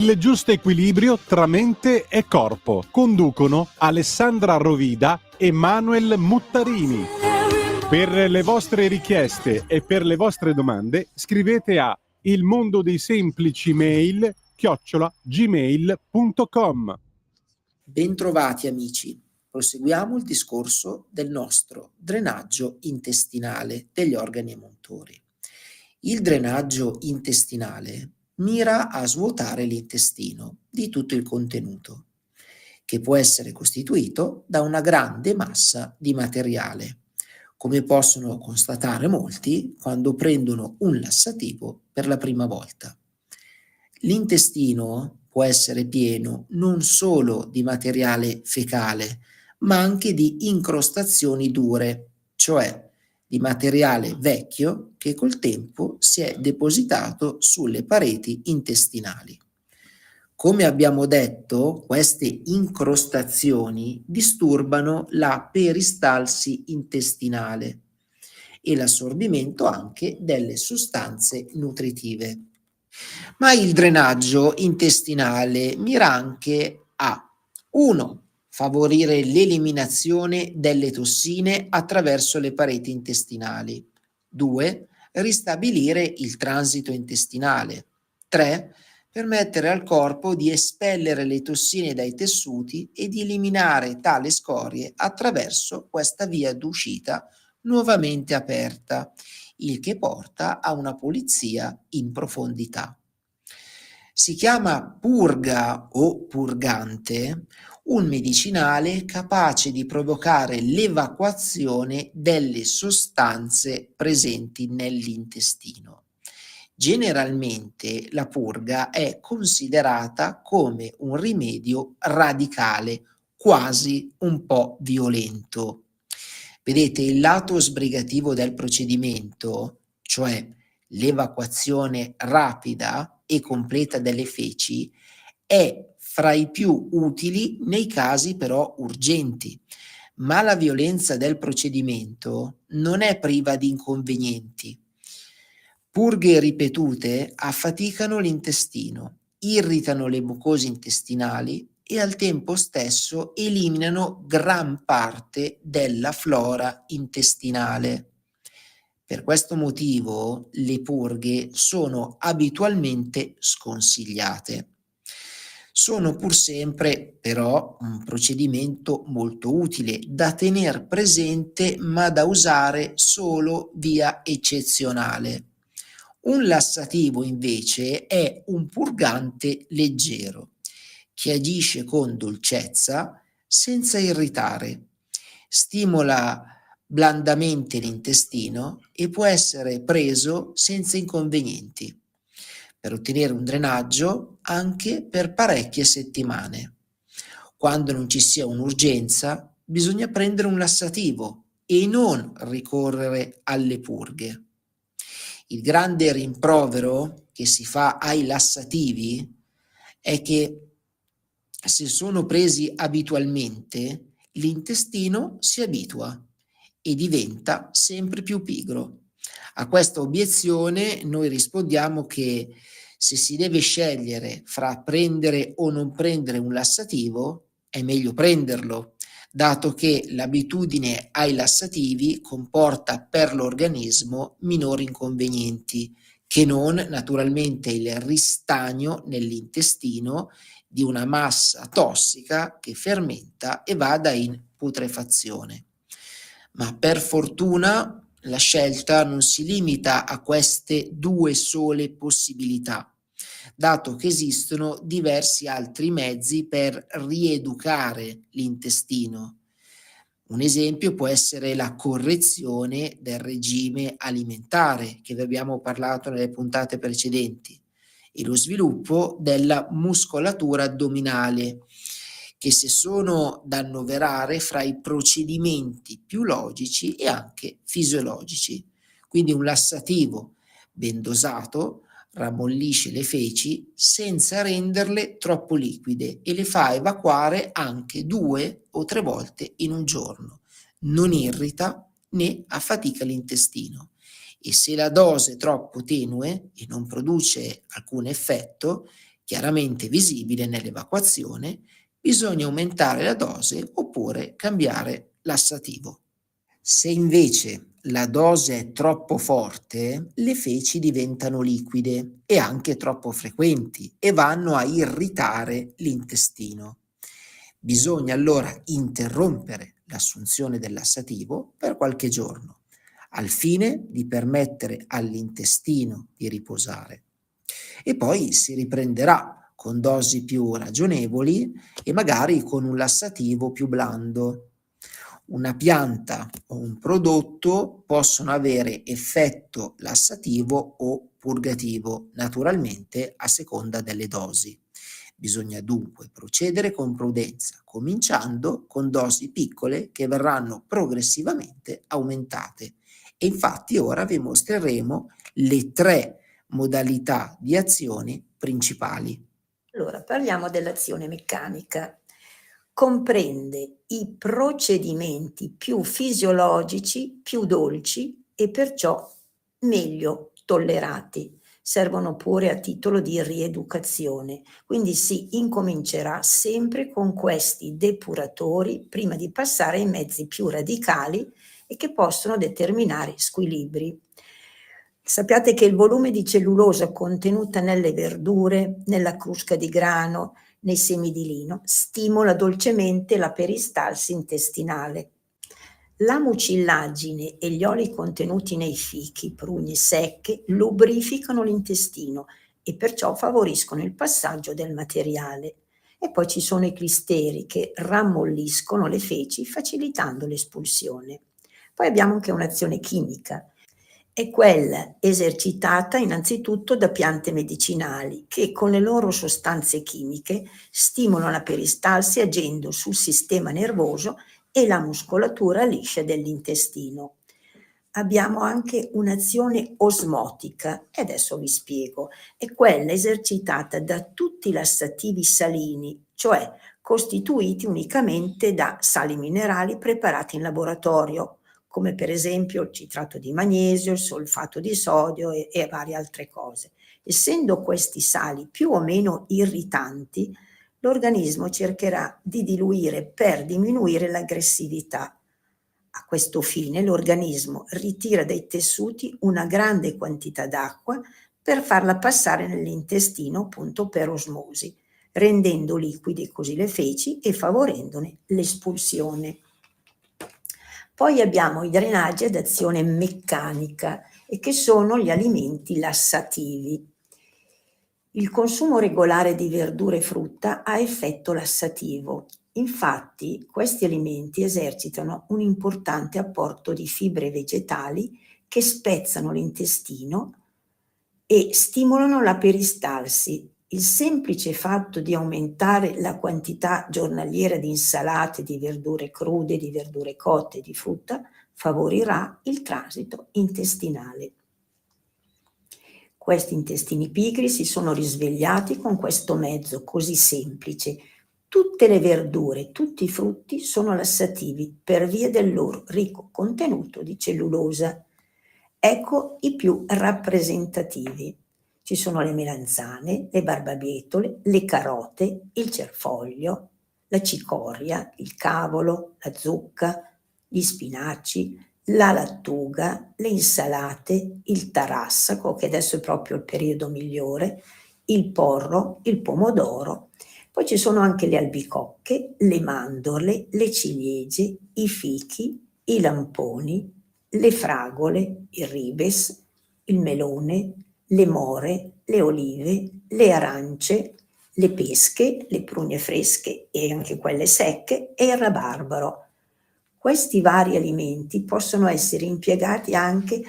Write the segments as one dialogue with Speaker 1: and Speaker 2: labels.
Speaker 1: Il giusto equilibrio tra mente e corpo. Conducono Alessandra Rovida e Manuel Muttarini. Per le vostre richieste e per le vostre domande scrivete a ilmondodeisemplici@gmail.com.
Speaker 2: Bentrovati amici, proseguiamo il discorso del nostro drenaggio intestinale degli organi emontori. Il drenaggio intestinale mira a svuotare l'intestino di tutto il contenuto, che può essere costituito da una grande massa di materiale, come possono constatare molti quando prendono un lassativo per la prima volta. L'intestino può essere pieno non solo di materiale fecale, ma anche di incrostazioni dure, cioè di materiale vecchio che col tempo si è depositato sulle pareti intestinali. Come abbiamo detto, queste incrostazioni disturbano la peristalsi intestinale e l'assorbimento anche delle sostanze nutritive. Ma il drenaggio intestinale mira anche a 1. Favorire l'eliminazione delle tossine attraverso le pareti intestinali. 2. Ristabilire il transito intestinale. 3. Permettere al corpo di espellere le tossine dai tessuti e di eliminare tale scorie attraverso questa via d'uscita nuovamente aperta, il che porta a una pulizia in profondità. Si chiama purga o purgante un medicinale capace di provocare l'evacuazione delle sostanze presenti nell'intestino. Generalmente la purga è considerata come un rimedio radicale, quasi un po' violento. Vedete, il lato sbrigativo del procedimento, cioè l'evacuazione rapida e completa delle feci, è fra i più utili nei casi però urgenti, ma la violenza del procedimento non è priva di inconvenienti. Purghe ripetute affaticano l'intestino, irritano le mucose intestinali e al tempo stesso eliminano gran parte della flora intestinale. Per questo motivo le purghe sono abitualmente sconsigliate. Sono pur sempre però un procedimento molto utile da tener presente ma da usare solo via eccezionale. Un lassativo invece è un purgante leggero che agisce con dolcezza senza irritare, stimola blandamente l'intestino e può essere preso senza inconvenienti per ottenere un drenaggio anche per parecchie settimane. Quando non ci sia un'urgenza, bisogna prendere un lassativo e non ricorrere alle purghe. Il grande rimprovero che si fa ai lassativi è che se sono presi abitualmente, l'intestino si abitua e diventa sempre più pigro. A questa obiezione noi rispondiamo che se si deve scegliere fra prendere o non prendere un lassativo, è meglio prenderlo, dato che l'abitudine ai lassativi comporta per l'organismo minori inconvenienti, che non naturalmente il ristagno nell'intestino di una massa tossica che fermenta e vada in putrefazione. Ma per fortuna la scelta non si limita a queste due sole possibilità, dato che esistono diversi altri mezzi per rieducare l'intestino. Un esempio può essere la correzione del regime alimentare, che vi abbiamo parlato nelle puntate precedenti, e lo sviluppo della muscolatura addominale, che se sono da annoverare fra i procedimenti più logici e anche fisiologici. Quindi un lassativo ben dosato rammollisce le feci senza renderle troppo liquide e le fa evacuare anche 2 o 3 volte in un giorno. Non irrita né affatica l'intestino. E se la dose è troppo tenue e non produce alcun effetto, chiaramente visibile nell'evacuazione, bisogna aumentare la dose oppure cambiare lassativo. Se invece la dose è troppo forte, le feci diventano liquide e anche troppo frequenti e vanno a irritare l'intestino. Bisogna allora interrompere l'assunzione del lassativo per qualche giorno, al fine di permettere all'intestino di riposare. E poi si riprenderà con dosi più ragionevoli e magari con un lassativo più blando. Una pianta o un prodotto possono avere effetto lassativo o purgativo, naturalmente a seconda delle dosi. Bisogna dunque procedere con prudenza, cominciando con dosi piccole che verranno progressivamente aumentate. E infatti ora vi mostreremo le 3 modalità di azione principali.
Speaker 3: Allora, parliamo dell'azione meccanica. Comprende i procedimenti più fisiologici, più dolci e perciò meglio tollerati. Servono pure a titolo di rieducazione, quindi si incomincerà sempre con questi depuratori prima di passare ai mezzi più radicali e che possono determinare squilibri. Sappiate che il volume di cellulosa contenuta nelle verdure, nella crusca di grano, nei semi di lino, stimola dolcemente la peristalsi intestinale. La mucillagine e gli oli contenuti nei fichi, prugne secche, lubrificano l'intestino e perciò favoriscono il passaggio del materiale. E poi ci sono i clisteri che rammolliscono le feci facilitando l'espulsione. Poi abbiamo anche un'azione chimica. È quella esercitata innanzitutto da piante medicinali che con le loro sostanze chimiche stimolano la peristalsi agendo sul sistema nervoso e la muscolatura liscia dell'intestino. Abbiamo anche un'azione osmotica, e adesso vi spiego, è quella esercitata da tutti i lassativi salini, cioè costituiti unicamente da sali minerali preparati in laboratorio, come per esempio il citrato di magnesio, il solfato di sodio e varie altre cose. Essendo questi sali più o meno irritanti, l'organismo cercherà di diluire per diminuire l'aggressività. A questo fine l'organismo ritira dai tessuti una grande quantità d'acqua per farla passare nell'intestino appunto per osmosi, rendendo liquidi così le feci e favorendone l'espulsione. Poi abbiamo i drenaggi ad azione meccanica e che sono gli alimenti lassativi. Il consumo regolare di verdura e frutta ha effetto lassativo. Infatti, questi alimenti esercitano un importante apporto di fibre vegetali che spezzano l'intestino e stimolano la peristalsi. Il semplice fatto di aumentare la quantità giornaliera di insalate, di verdure crude, di verdure cotte, di frutta, favorirà il transito intestinale. Questi intestini pigri si sono risvegliati con questo mezzo così semplice. Tutte le verdure, tutti i frutti sono lassativi per via del loro ricco contenuto di cellulosa. Ecco i più rappresentativi. Ci sono le melanzane, le barbabietole, le carote, il cerfoglio, la cicoria, il cavolo, la zucca, gli spinaci, la lattuga, le insalate, il tarassaco, che adesso è proprio il periodo migliore, il porro, il pomodoro. Poi ci sono anche le albicocche, le mandorle, le ciliegie, i fichi, i lamponi, le fragole, il ribes, il melone, le more, le olive, le arance, le pesche, le prugne fresche e anche quelle secche e il rabarbaro. Questi vari alimenti possono essere impiegati anche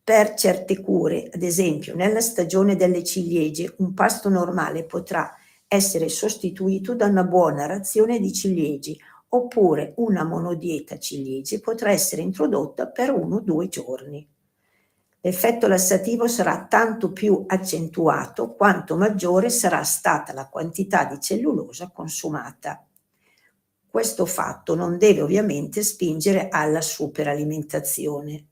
Speaker 3: per certe cure, ad esempio nella stagione delle ciliegie un pasto normale potrà essere sostituito da una buona razione di ciliegi oppure una monodieta ciliegie potrà essere introdotta per 1 o 2 giorni. L'effetto lassativo sarà tanto più accentuato quanto maggiore sarà stata la quantità di cellulosa consumata. Questo fatto non deve ovviamente spingere alla superalimentazione.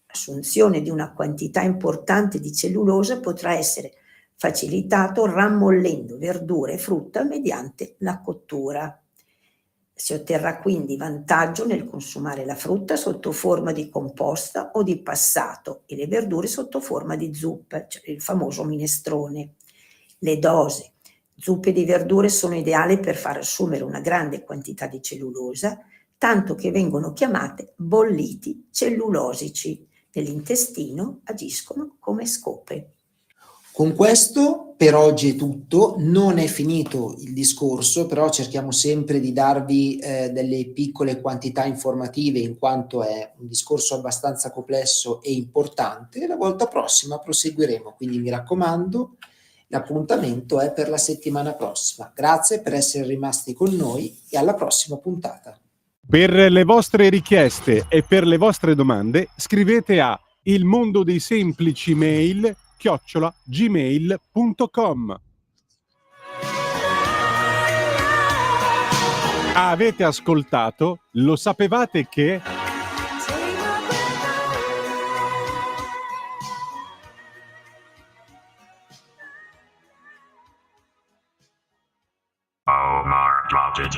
Speaker 3: L'assunzione di una quantità importante di cellulosa potrà essere facilitato rammollendo verdura e frutta mediante la cottura. Si otterrà quindi vantaggio nel consumare la frutta sotto forma di composta o di passato e le verdure sotto forma di zuppe, cioè il famoso minestrone. Le dosi. Zuppe di verdure sono ideali per far assumere una grande quantità di cellulosa, tanto che vengono chiamate bolliti cellulosici. Nell'intestino agiscono come scope.
Speaker 2: Con questo per oggi è tutto, non è finito il discorso, però cerchiamo sempre di darvi delle piccole quantità informative in quanto è un discorso abbastanza complesso e importante. La volta prossima proseguiremo, quindi mi raccomando, l'appuntamento è per la settimana prossima. Grazie per essere rimasti con noi e alla prossima puntata.
Speaker 1: Per le vostre richieste e per le vostre domande scrivete a ilmondodeisemplicimail@gmail.com. Avete ascoltato? Lo sapevate che?
Speaker 4: Omar dropped it.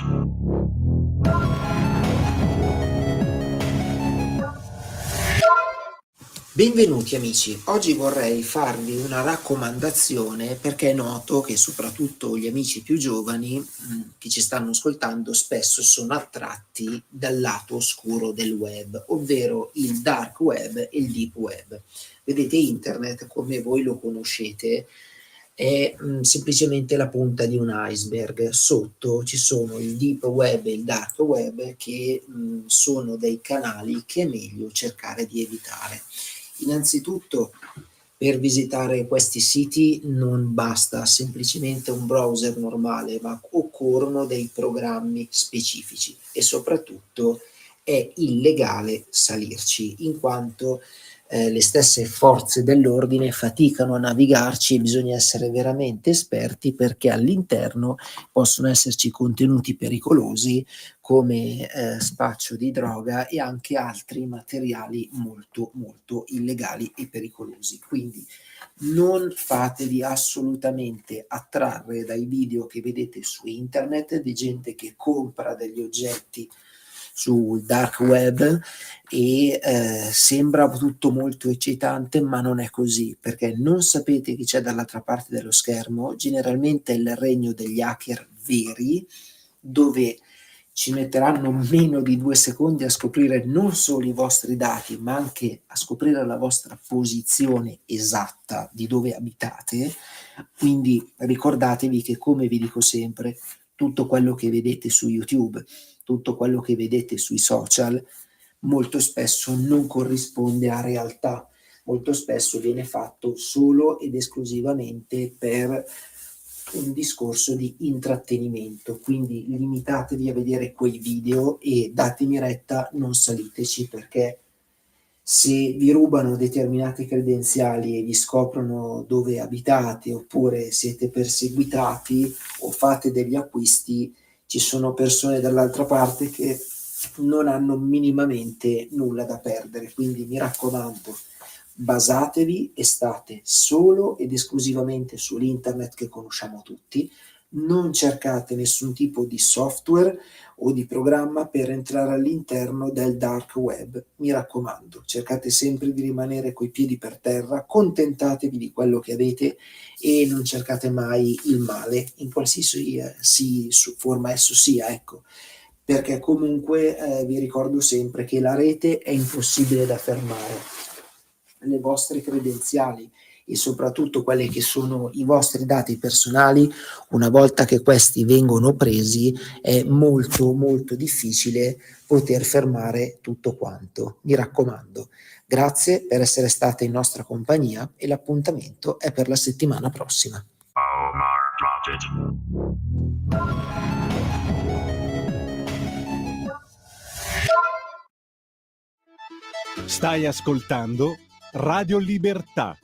Speaker 2: Benvenuti amici, oggi vorrei farvi una raccomandazione perché è noto che soprattutto gli amici più giovani che ci stanno ascoltando spesso sono attratti dal lato oscuro del web, ovvero il dark web e il deep web. Vedete, internet come voi lo conoscete è semplicemente la punta di un iceberg. Sotto ci sono il deep web e il dark web che sono dei canali che è meglio cercare di evitare. Innanzitutto, per visitare questi siti non basta semplicemente un browser normale, ma occorrono dei programmi specifici e soprattutto è illegale salirci, in quanto le stesse forze dell'ordine faticano a navigarci e bisogna essere veramente esperti perché all'interno possono esserci contenuti pericolosi come spaccio di droga e anche altri materiali molto molto illegali e pericolosi. Quindi non fatevi assolutamente attrarre dai video che vedete su internet di gente che compra degli oggetti sul dark web e sembra tutto molto eccitante, ma non è così, perché non sapete chi c'è dall'altra parte dello schermo. Generalmente è il regno degli hacker veri, dove ci metteranno meno di 2 secondi a scoprire non solo i vostri dati, ma anche a scoprire la vostra posizione esatta di dove abitate. Quindi ricordatevi che, come vi dico sempre, tutto quello che vedete su YouTube, tutto quello che vedete sui social, molto spesso non corrisponde a realtà, molto spesso viene fatto solo ed esclusivamente per un discorso di intrattenimento, quindi limitatevi a vedere quei video e datemi retta, non saliteci, perché se vi rubano determinate credenziali e vi scoprono dove abitate oppure siete perseguitati o fate degli acquisti, ci sono persone dall'altra parte che non hanno minimamente nulla da perdere. Quindi mi raccomando, basatevi e state solo ed esclusivamente sull'internet che conosciamo tutti. Non cercate nessun tipo di software o di programma per entrare all'interno del dark web. Mi raccomando, cercate sempre di rimanere coi piedi per terra, contentatevi di quello che avete e non cercate mai il male, in qualsiasi forma esso sia, ecco. Perché comunque vi ricordo sempre che la rete è impossibile da fermare. Le vostre credenziali e soprattutto quelli che sono i vostri dati personali, una volta che questi vengono presi, è molto molto difficile poter fermare tutto quanto. Mi raccomando, grazie per essere state in nostra compagnia e l'appuntamento è per la settimana prossima.
Speaker 4: Omar dropped it.
Speaker 1: Stai ascoltando Radio Libertà,